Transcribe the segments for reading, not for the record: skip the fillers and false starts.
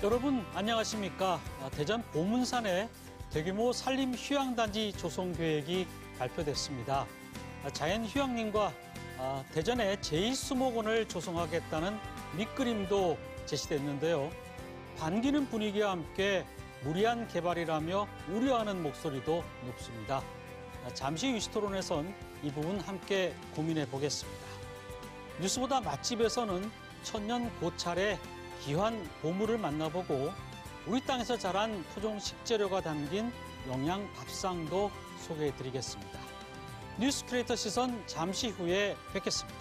여러분 안녕하십니까? 대전 보문산에 대규모 산림 휴양단지 조성 계획이 발표됐습니다. 자연휴양림과 대전에 제1수목원을 조성하겠다는 밑그림도 제시됐는데요. 반기는 분위기와 함께 무리한 개발이라며 우려하는 목소리도 높습니다. 잠시 유시토론에선 이 부분 함께 고민해 보겠습니다. 뉴스보다 맛집에서는 천년 고찰의 귀한 보물을 만나보고 우리 땅에서 자란 토종 식재료가 담긴 영양 밥상도 소개해 드리겠습니다. 뉴스 크리에이터 시선 잠시 후에 뵙겠습니다.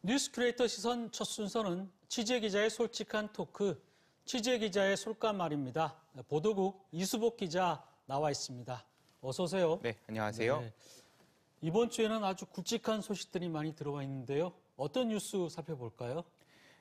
뉴스 크리에이터 시선 첫 순서는 취재기자의 솔직한 토크, 취재기자의 솔까말입니다. 보도국 이수복 기자 나와 있습니다. 어서 오세요. 네, 안녕하세요. 네. 이번 주에는 아주 굵직한 소식들이 많이 들어와 있는데요. 어떤 뉴스 살펴볼까요?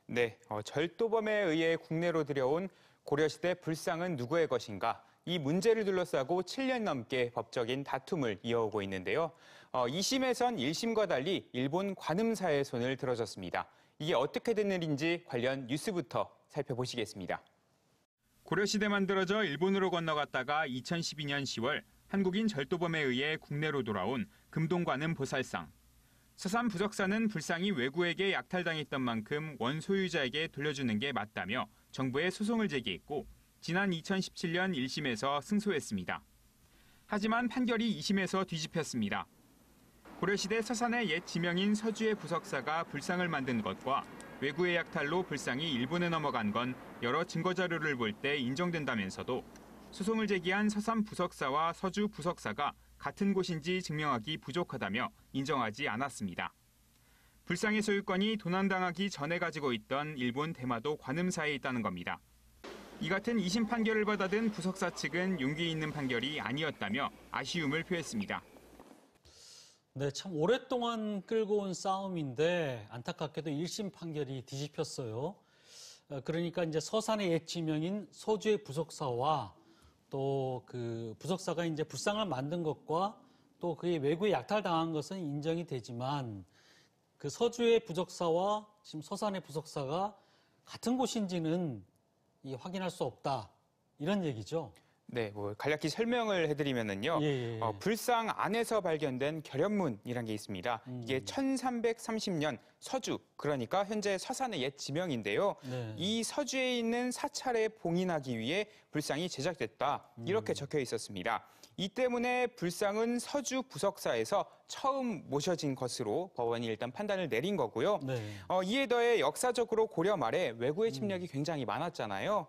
네, 절도범에 의해 국내로 들여온 고려시대 불상은 누구의 것인가? 이 문제를 둘러싸고 7년 넘게 법적인 다툼을 이어오고 있는데요. 2심에선 1심과 달리 일본 관음사의 손을 들어줬습니다. 이게 어떻게 된 일인지 관련 뉴스부터 살펴보시겠습니다. 고려시대 만들어져 일본으로 건너갔다가 2012년 10월 한국인 절도범에 의해 국내로 돌아온 금동관음 보살상. 서산 부적사는 불상이 외구에게 약탈당했던 만큼 원소유자에게 돌려주는 게 맞다며 정부에 소송을 제기했고 지난 2017년 1심에서 승소했습니다. 하지만 판결이 2심에서 뒤집혔습니다. 고려시대 서산의 옛 지명인 서주의 부석사가 불상을 만든 것과 외구의 약탈로 불상이 일본에 넘어간 건 여러 증거자료를 볼 때 인정된다면서도 소송을 제기한 서산 부석사와 서주 부석사가 같은 곳인지 증명하기 부족하다며 인정하지 않았습니다. 불상의 소유권이 도난당하기 전에 가지고 있던 일본 대마도 관음사에 있다는 겁니다. 이 같은 2심 판결을 받아든 부석사 측은 용기 있는 판결이 아니었다며 아쉬움을 표했습니다. 네, 참 오랫동안 끌고 온 싸움인데 안타깝게도 1심 판결이 뒤집혔어요. 그러니까 이제 서산의 옛 지명인 서주의 부석사와 또 그 부석사가 이제 불상을 만든 것과 또 그의 외구에 약탈당한 것은 인정이 되지만 그 서주의 부석사와 지금 서산의 부석사가 같은 곳인지는 확인할 수 없다. 이런 얘기죠. 네, 간략히 설명을 해드리면은요. 불상 안에서 발견된 결연문이라는 게 있습니다. 이게 1330년 서주, 그러니까 현재 서산의 옛 지명인데요. 네. 이 서주에 있는 사찰에 봉인하기 위해 불상이 제작됐다. 이렇게 적혀 있었습니다. 이 때문에 불상은 서주 부석사에서 처음 모셔진 것으로 법원이 일단 판단을 내린 거고요. 네. 이에 더해 역사적으로 고려 말에 외구의 침략이 굉장히 많았잖아요.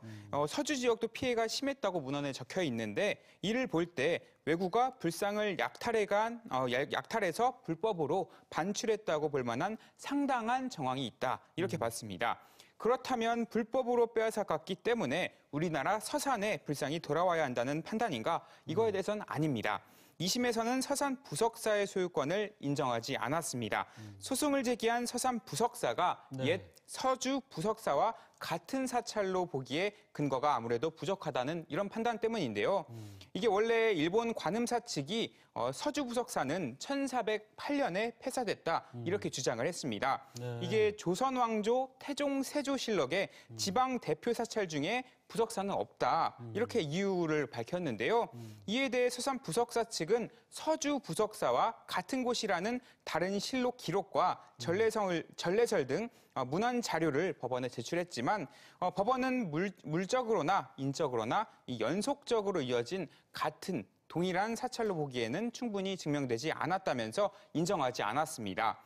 서주 지역도 피해가 심했다고 문헌에 적혀 있는데 이를 볼 때 외구가 불상을 약탈해서 불법으로 반출했다고 볼 만한 상당한 정황이 있다. 이렇게 봤습니다. 그렇다면 불법으로 빼앗아갔기 때문에 우리나라 서산에 불상이 돌아와야 한다는 판단인가? 이거에 대해서는 아닙니다. 2심에서는 서산 부석사의 소유권을 인정하지 않았습니다. 소송을 제기한 서산 부석사가 옛 서주 부석사와 같은 사찰로 보기에 근거가 아무래도 부족하다는 이런 판단 때문인데요. 이게 원래 일본 관음사 측이 서주 부석사는 1408년에 폐사됐다 이렇게 주장을 했습니다. 네. 이게 조선 왕조 태종 세조실록에 지방 대표 사찰 중에 부석사는 없다 이렇게 이유를 밝혔는데요. 이에 대해 서산 부석사 측은 서주 부석사와 같은 곳이라는 다른 실록 기록과 전래설 등 문헌 자료를 법원에 제출했지만 법원은 물적으로나 인적으로나 연속적으로 이어진 같은 동일한 사찰로 보기에는 충분히 증명되지 않았다면서 인정하지 않았습니다.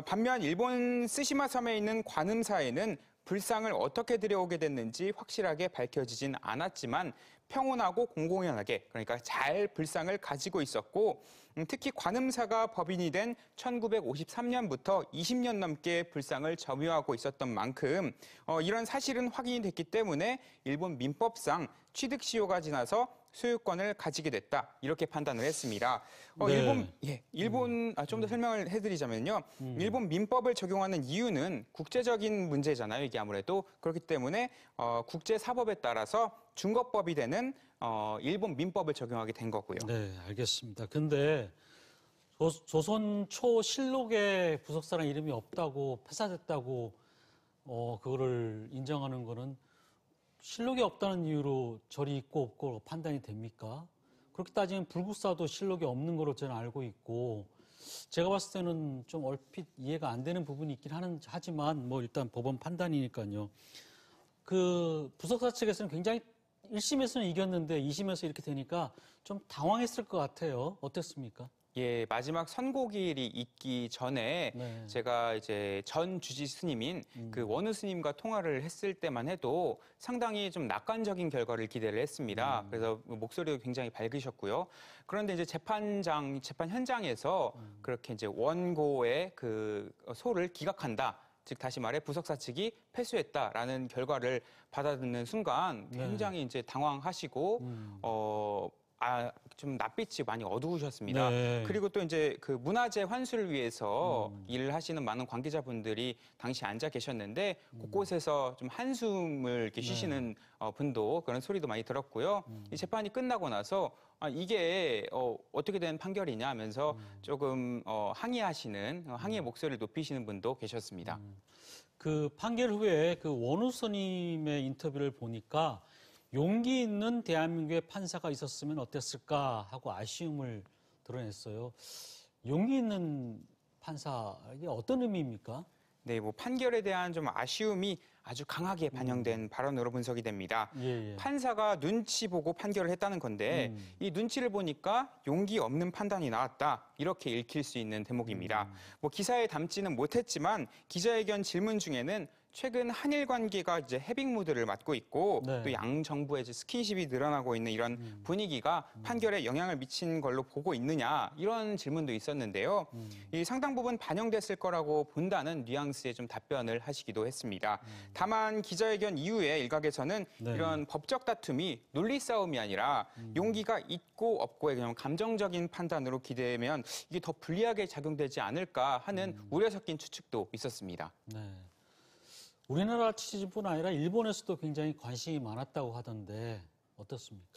반면 일본 쓰시마 섬에 있는 관음사에는 불상을 어떻게 들여오게 됐는지 확실하게 밝혀지진 않았지만 평온하고 공공연하게, 그러니까 잘 불상을 가지고 있었고 특히 관음사가 법인이 된 1953년부터 20년 넘게 불상을 점유하고 있었던 만큼 이런 사실은 확인이 됐기 때문에 일본 민법상 취득 시효가 지나서 소유권을 가지게 됐다. 이렇게 판단을 했습니다. 일본 좀 더 설명을 해드리자면요. 일본 민법을 적용하는 이유는 국제적인 문제잖아요. 이게 아무래도 그렇기 때문에 국제사법에 따라서 중거법이 되는 일본 민법을 적용하게 된 거고요. 네, 알겠습니다. 근데 조선 초 실록에 부석사라는 이름이 없다고 폐사됐다고 그거를 인정하는 거는 실록이 없다는 이유로 절이 있고 없고 판단이 됩니까? 그렇게 따지면 불국사도 실록이 없는 거로 저는 알고 있고 제가 봤을 때는 좀 얼핏 이해가 안 되는 부분이 있긴 하지만 뭐 일단 법원 판단이니까요. 그 부석사 측에서는 굉장히 1심에서는 이겼는데 2심에서 이렇게 되니까 좀 당황했을 것 같아요. 어땠습니까? 예, 마지막 선고일이 있기 전에 네. 제가 이제 전 주지 스님인 그 원우 스님과 통화를 했을 때만 해도 상당히 좀 낙관적인 결과를 기대를 했습니다. 그래서 목소리도 굉장히 밝으셨고요. 그런데 이제 재판 현장에서 그렇게 이제 원고의 그 소를 기각한다. 즉 다시 말해 부석사 측이 패소했다라는 결과를 받아듣는 순간 굉장히 이제 당황하시고 좀 낯빛이 많이 어두우셨습니다. 네. 그리고 또 이제 그 문화재 환수를 위해서 일을 하시는 많은 관계자분들이 당시 앉아 계셨는데 곳곳에서 좀 한숨을 이렇게 쉬시는 분도 그런 소리도 많이 들었고요. 이 재판이 끝나고 나서 이게 어떻게 된 판결이냐 하면서 조금 항의의 목소리를 높이시는 분도 계셨습니다. 그 판결 후에 그 원우 스님의 인터뷰를 보니까 용기 있는 대한민국의 판사가 있었으면 어땠을까 하고 아쉬움을 드러냈어요. 용기 있는 판사, 이게 어떤 의미입니까? 네, 뭐 판결에 대한 좀 아쉬움이 아주 강하게 반영된 발언으로 분석이 됩니다. 예. 판사가 눈치 보고 판결을 했다는 건데 이 눈치를 보니까 용기 없는 판단이 나왔다. 이렇게 읽힐 수 있는 대목입니다. 뭐 기사에 담지는 못했지만 기자회견 질문 중에는 최근 한일 관계가 이제 해빙 무드를 맞고 있고 네. 또 양 정부의 이제 스킨십이 늘어나고 있는 이런 분위기가 판결에 영향을 미친 걸로 보고 있느냐 이런 질문도 있었는데요. 이 상당 부분 반영됐을 거라고 본다는 뉘앙스의 좀 답변을 하시기도 했습니다. 다만 기자회견 이후에 일각에서는 네. 이런 법적 다툼이 논리 싸움이 아니라 용기가 있고 없고의 그냥 감정적인 판단으로 기대면 이게 더 불리하게 작용되지 않을까 하는 우려 섞인 추측도 있었습니다. 네. 우리나라 취재뿐 아니라 일본에서도 굉장히 관심이 많았다고 하던데 어떻습니까?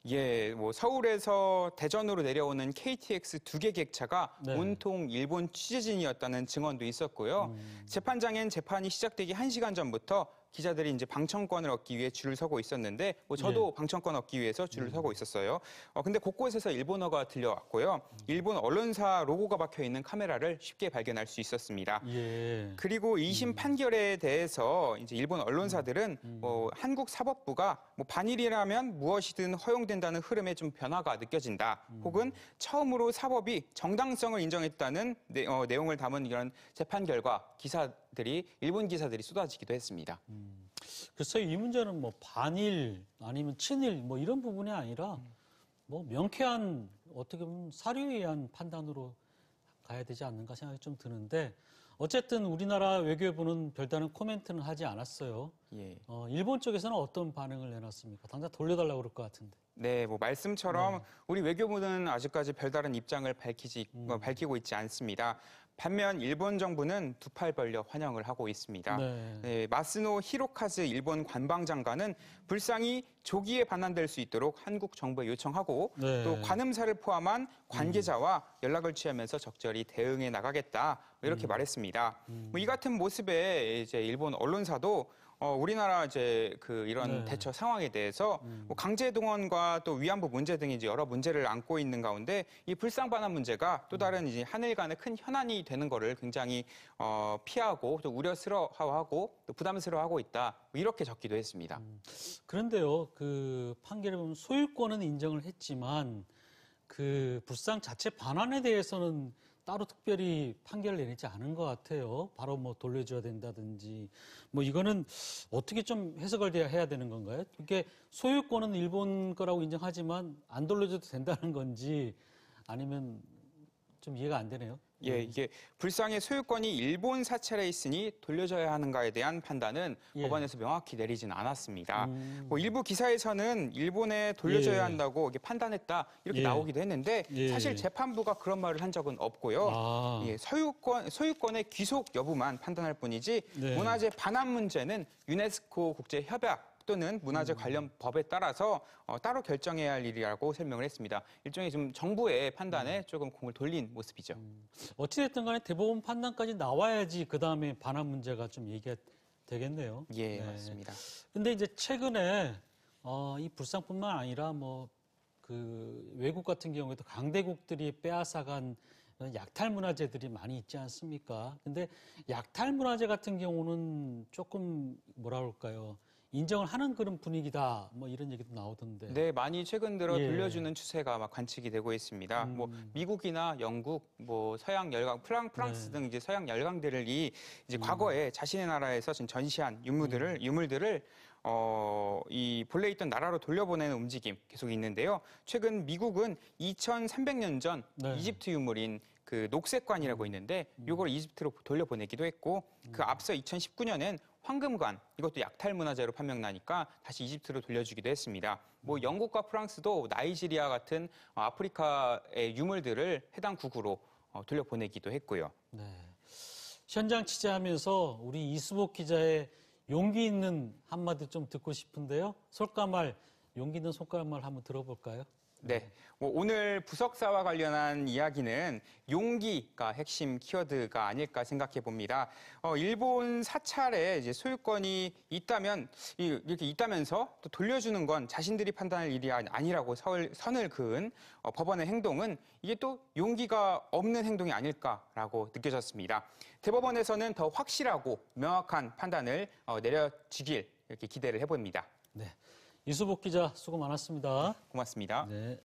예, 뭐 서울에서 대전으로 내려오는 KTX 2개 객차가 네. 온통 일본 취재진이었다는 증언도 있었고요. 재판장엔 재판이 시작되기 1시간 전부터 기자들이 이제 방청권을 얻기 위해 줄을 서고 있었는데 저도 방청권 얻기 위해서 줄을 서고 있었어요. 근데 곳곳에서 일본어가 들려왔고요. 일본 언론사 로고가 박혀 있는 카메라를 쉽게 발견할 수 있었습니다. 예. 그리고 2심 판결에 대해서 이제 일본 언론사들은 뭐 한국 사법부가 뭐 반일이라면 무엇이든 허용된다는 흐름에 좀 변화가 느껴진다. 혹은 처음으로 사법이 정당성을 인정했다는 내용을 담은 이런 재판 결과 일본 기사들이 쏟아지기도 했습니다. 글쎄요, 이 문제는 뭐 반일 아니면 친일 뭐 이런 부분이 아니라 뭐 명쾌한 어떻게 보면 사료에 의한 판단으로 가야 되지 않는가 생각이 좀 드는데 어쨌든 우리나라 외교부는 별다른 코멘트는 하지 않았어요. 예. 일본 쪽에서는 어떤 반응을 내놨습니까? 당장 돌려달라고 그럴 것 같은데. 네, 뭐 말씀처럼 우리 외교부는 아직까지 별다른 입장을 밝히고 있지 않습니다. 반면 일본 정부는 두 팔 벌려 환영을 하고 있습니다. 네. 네, 마스노 히로카즈 일본 관방장관은 불상이 조기에 반환될 수 있도록 한국 정부에 요청하고 네. 또 관음사를 포함한 관계자와 연락을 취하면서 적절히 대응해 나가겠다 이렇게 말했습니다. 뭐 이 같은 모습에 이제 일본 언론사도 우리나라 이제 이런 대처 상황에 대해서 뭐 강제 동원과 또 위안부 문제 등이 이제 여러 문제를 안고 있는 가운데 이 불상 반환 문제가 또 다른 이제 한일 간의 큰 현안이 되는 거를 굉장히 피하고 또 우려스러워하고 또 부담스러워하고 있다 이렇게 적기도 했습니다. 그런데요, 그 판결에 보면 소유권은 인정을 했지만 그 불상 자체 반환에 대해서는 따로 특별히 판결을 내리지 않은 것 같아요. 바로 뭐 돌려줘야 된다든지. 뭐 이거는 어떻게 좀 해석을 해야 되는 건가요? 이게 소유권은 일본 거라고 인정하지만 안 돌려줘도 된다는 건지 아니면 좀 이해가 안 되네요. 예, 이게 불상의 소유권이 일본 사찰에 있으니 돌려줘야 하는가에 대한 판단은 법원에서 명확히 내리진 않았습니다. 뭐 일부 기사에서는 일본에 돌려줘야 한다고 이렇게 판단했다 이렇게 나오기도 했는데 사실 재판부가 그런 말을 한 적은 없고요. 예, 소유권의 귀속 여부만 판단할 뿐이지 문화재 반환 문제는 유네스코 국제 협약 또는 문화재 관련 법에 따라서 따로 결정해야 할 일이라고 설명을 했습니다. 일종의 좀 정부의 판단에 조금 공을 돌린 모습이죠. 어찌됐든 간에 대법원 판단까지 나와야지 그다음에 반환 문제가 좀 얘기가 되겠네요. 예, 맞습니다. 근데 이제 최근에 이 불상뿐만 아니라 그 외국 같은 경우에도 강대국들이 빼앗아간 약탈 문화재들이 많이 있지 않습니까? 근데 약탈 문화재 같은 경우는 조금 뭐라 그럴까요? 인정을 하는 그런 분위기다. 뭐 이런 얘기도 나오던데. 네, 많이 최근 들어 예. 돌려주는 추세가 막 관측이 되고 있습니다. 뭐 미국이나 영국, 뭐 서양 열강, 프랑스 등 이제 서양 열강들이 이제 과거에 자신의 나라에서 지금 전시한 유물들을 이 본래 있던 나라로 돌려보내는 움직임 계속 있는데요. 최근 미국은 2,300년 전 네. 이집트 유물인 그 녹색관이라고 있는데 이걸 이집트로 돌려보내기도 했고 그 앞서 2019년엔 황금관 이것도 약탈 문화재로 판명나니까 다시 이집트로 돌려주기도 했습니다. 뭐 영국과 프랑스도 나이지리아 같은 아프리카의 유물들을 해당 국으로 돌려보내기도 했고요. 네. 현장 취재하면서 우리 이수복 기자의 용기 있는 한마디 좀 듣고 싶은데요. 용기 있는 손가말 한번 들어볼까요? 네, 뭐 오늘 부석사와 관련한 이야기는 용기가 핵심 키워드가 아닐까 생각해 봅니다. 일본 사찰에 이제 소유권이 있다면 이렇게 있다면서 또 돌려주는 건 자신들이 판단할 일이 아니라고 선을 그은 법원의 행동은 이게 또 용기가 없는 행동이 아닐까라고 느껴졌습니다. 대법원에서는 더 확실하고 명확한 판단을 내려주길 이렇게 기대를 해봅니다. 네. 이수복 기자 수고 많았습니다. 고맙습니다. 네.